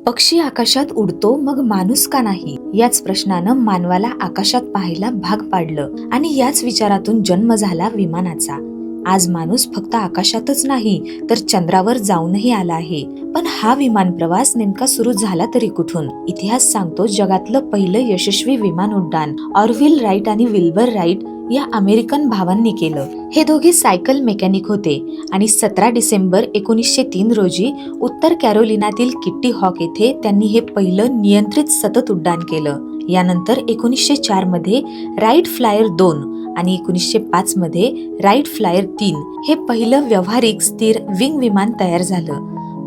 पक्षी आकाशात उडतो मग माणूस का नाही, याच प्रश्नानं मानवाला आकाशात पाहायला भाग पाडलं आणि याच विचारातून जन्म झाला विमानाचा. आज माणूस फक्त आकाशातच नाही तर चंद्रावर जाऊनही आला आहे. पण हा विमान प्रवास नेमका सुरू झाला तरी कुठून? इतिहास सांगतो जगातलं पहिलं यशस्वी विमान उड्डाण ऑरव्हिल राईट आणि विल्बर राईट या अमेरिकन भावांनी केलं. हे दोघे सायकल मेकॅनिक होते आणि 17 डिसेंबर 1903 रोजी उत्तर कॅरोलिनातील किट्टी हॉक येथे त्यांनी हे पहिलं नियंत्रित सतत उड्डाण केलं. यानंतर 1904 मध्ये राईट फ्लायर 2 आणि 1905 मध्ये राईट फ्लायर 3 हे पहिलं व्यावहारिक स्थिर विंग विमान तयार झालं.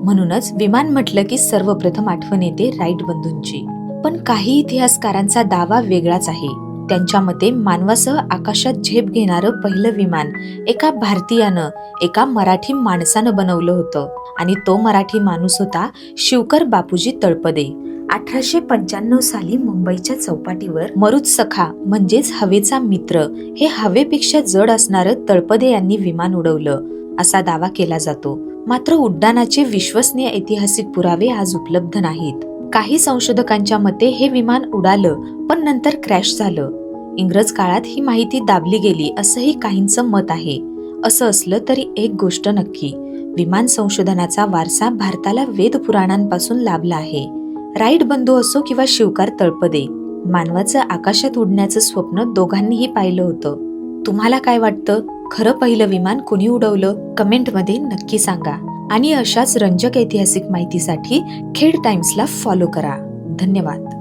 म्हणूनच विमान म्हटलं की सर्वप्रथम आठवण येते राईट बंधूंची. पण काही इतिहासकारांचा दावा वेगळाच आहे. त्यांच्या मते मानवासह आकाशात झेप घेणारं पहिलं विमान एका भारतीयानं एका मराठी माणसानं बनवलं होतं आणि तो मराठी माणूस होता शिवकर बापूजी तळपदे. 1895 साली मुंबईच्या चौपाटीवर मरुत्सखा म्हणजेच हवेचा मित्र हे हवेपेक्षा जड असणारं तळपदे यांनी विमान उडवलं असा दावा केला जातो. मात्र उड्डाणाचे विश्वसनीय ऐतिहासिक पुरावे आज उपलब्ध नाहीत. काही संशोधकांच्या मते हे विमान उडालं पण नंतर क्रॅश झालं. इंग्रज काळात ही माहिती दाबली गेली असंही काहींचं मत आहे. असं असलं तरी एक गोष्ट नक्की, विमान संशोधनाचा वारसा भारताला वेद पुराणांपासून लाभला आहे. राईट बंधू असो किंवा शिवकार तळपदे, मानवाचं आकाशात उडण्याचं स्वप्न दोघांनीही पाहिलं होतं. तुम्हाला काय वाटतं, खरं पहिलं विमान कोणी उडवलं? कमेंटमध्ये नक्की सांगा. आणि अशाच रंजक ऐतिहासिक माहितीसाठी खेड टाइम्सला फॉलो करा. धन्यवाद.